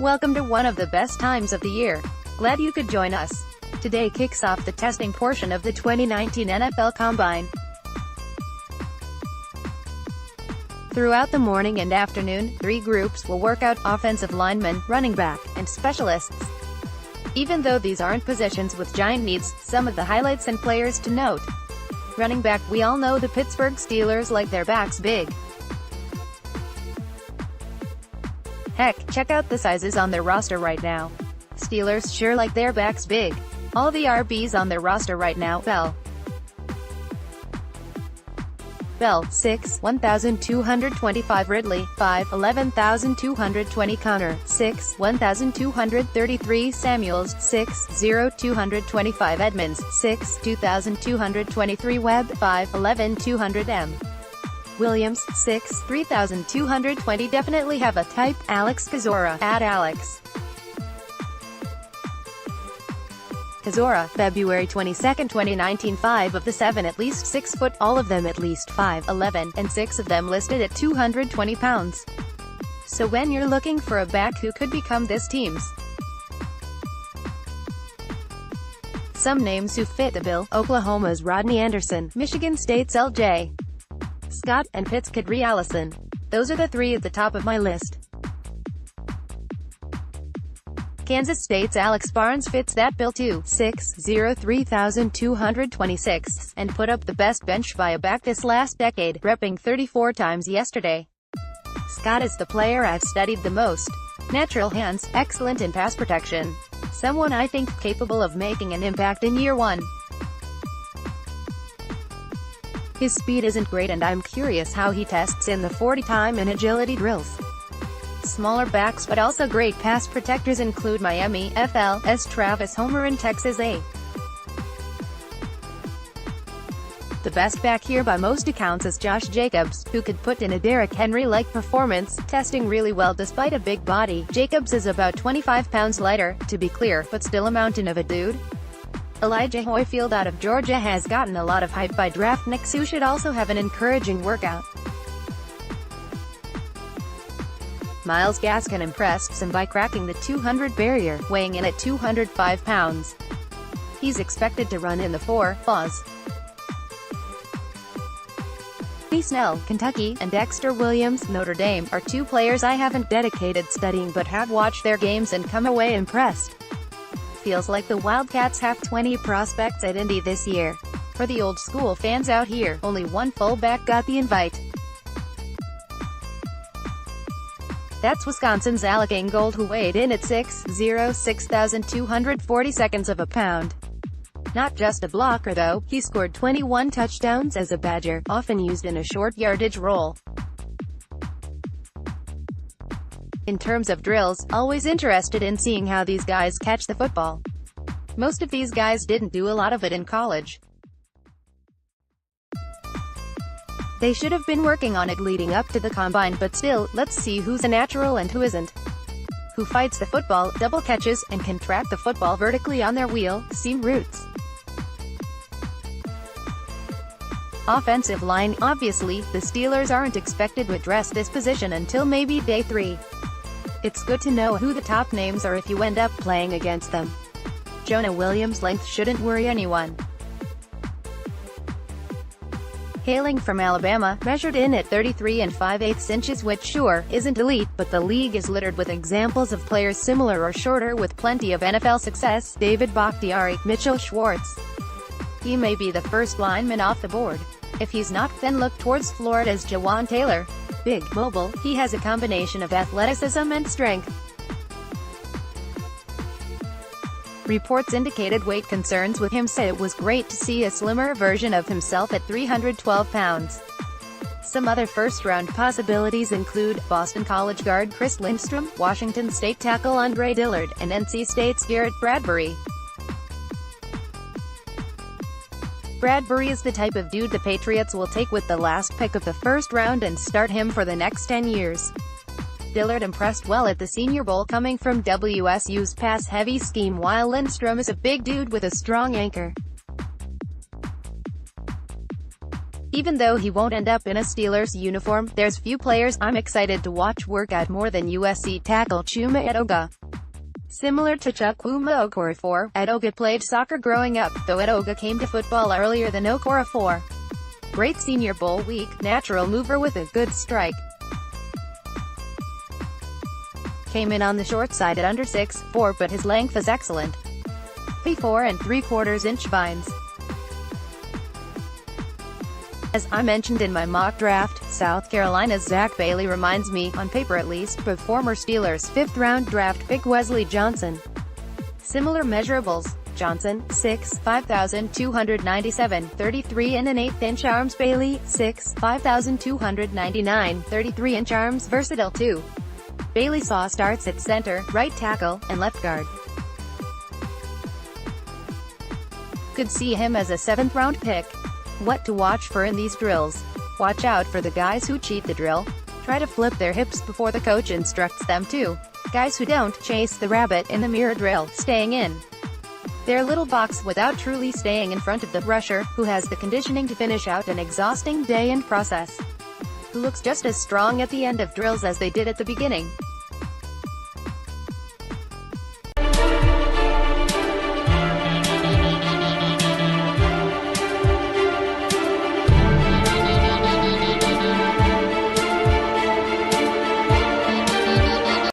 Welcome to one of the best times of the year. Glad you could join us. Today kicks off the testing portion of the 2019 NFL Combine. Throughout the morning and afternoon, 3 groups will work out: offensive linemen, running back, and specialists. Even though these aren't positions with giant needs, some of the highlights and players to note. Running back: we all know the Pittsburgh Steelers like their backs big. Heck, check out the sizes on their roster right now. Steelers sure like their backs big. All the RBs on their roster right now: Bell, 6, 1,225. Ridley, 5, 11,220. Connor, 6, 1,233. Samuels, 6, 0,225. Edmonds, 6, 2,223. Webb, 5, 11,200. M. Williams, 6, 3,220. Definitely have a type. Alex Kozora, @Alex Kozora, February 22, 2019. 5 of the 7 at least 6 foot, all of them at least 5'11", and 6 of them listed at 220 pounds. So when you're looking for a back who could become this team's, some names who fit the bill: Oklahoma's Rodney Anderson, Michigan State's L.J. Scott, and Pitt's Kadri Allison. Those are the 3 at the top of my list. Kansas State's Alex Barnes fits that bill too, 6'0", 3,226, and put up the best bench by a back this last decade, repping 34 times yesterday. Scott is the player I've studied the most. Natural hands, excellent in pass protection. Someone I think capable of making an impact in year 1. His speed isn't great, and I'm curious how he tests in the 40 time and agility drills. Smaller backs but also great pass protectors include Miami FL's Travis Homer and Texas A. The best back here by most accounts is Josh Jacobs, who could put in a Derrick Henry-like performance, testing really well despite a big body. Jacobs is about 25 pounds lighter, to be clear, but still a mountain of a dude. Elijah Hoyfield out of Georgia has gotten a lot of hype by draftniks who should also have an encouraging workout. Myles Gaskin impressed some by cracking the 200 barrier, weighing in at 205 pounds. He's expected to run in the 4.4s. Benny Snell, Kentucky, and Dexter Williams, Notre Dame, are 2 players I haven't dedicated studying but have watched their games and come away impressed. Feels like the Wildcats have 20 prospects at Indy this year. For the old school fans out here, only one fullback got the invite. That's Wisconsin's Alec Ingold, who weighed in at 6'0", 6,240 of a pound. Not just a blocker though, he scored 21 touchdowns as a Badger, often used in a short yardage role. In terms of drills, always interested in seeing how these guys catch the football. Most of these guys didn't do a lot of it in college. They should have been working on it leading up to the combine, but still, let's see who's a natural and who isn't. Who fights the football, double catches, and can track the football vertically on their wheel, seam routes. Offensive line: obviously, the Steelers aren't expected to address this position until maybe day 3. It's good to know who the top names are if you end up playing against them. Jonah Williams' length shouldn't worry anyone. Hailing from Alabama, measured in at 33 5/8 inches, which sure, isn't elite, but the league is littered with examples of players similar or shorter with plenty of NFL success. David Bakhtiari, Mitchell Schwartz. He may be the first lineman off the board. If he's not, then look towards Florida's Jawan Taylor. Big, mobile, he has a combination of athleticism and strength. Reports indicated weight concerns with him, said it was great to see a slimmer version of himself at 312 pounds. Some other first-round possibilities include Boston College guard Chris Lindstrom, Washington State tackle Andre Dillard, and NC State's Garrett Bradbury. Bradbury is the type of dude the Patriots will take with the last pick of the first round and start him for the next 10 years. Dillard impressed well at the Senior Bowl, coming from WSU's pass-heavy scheme, while Lindstrom is a big dude with a strong anchor. Even though he won't end up in a Steelers uniform, there's few players I'm excited to watch work out more than USC tackle Chuma Edoga. Similar to Chukwuma Okorafor, Edoga played soccer growing up, though Edoga came to football earlier than Okorafor. Great Senior Bowl week, natural mover with a good strike. Came in on the short side at under 6'4", but his length is excellent. 4 3/4 inch vines. As I mentioned in my mock draft, South Carolina's Zach Bailey reminds me, on paper at least, of former Steelers 5th-round draft pick Wesley Johnson. Similar measurables: Johnson, 6', 5,297, 33 and an 1/8 inch arms. Bailey, 6', 5,299, 33 inch arms. Versatile too. Bailey saw starts at center, right tackle, and left guard. Could see him as a 7th-round pick. What to watch for in these drills? Watch out for the guys who cheat the drill. Try to flip their hips before the coach instructs them to. Guys who don't chase the rabbit in the mirror drill, staying in their little box without truly staying in front of the rusher, who has the conditioning to finish out an exhausting day and process. Who looks just as strong at the end of drills as they did at the beginning.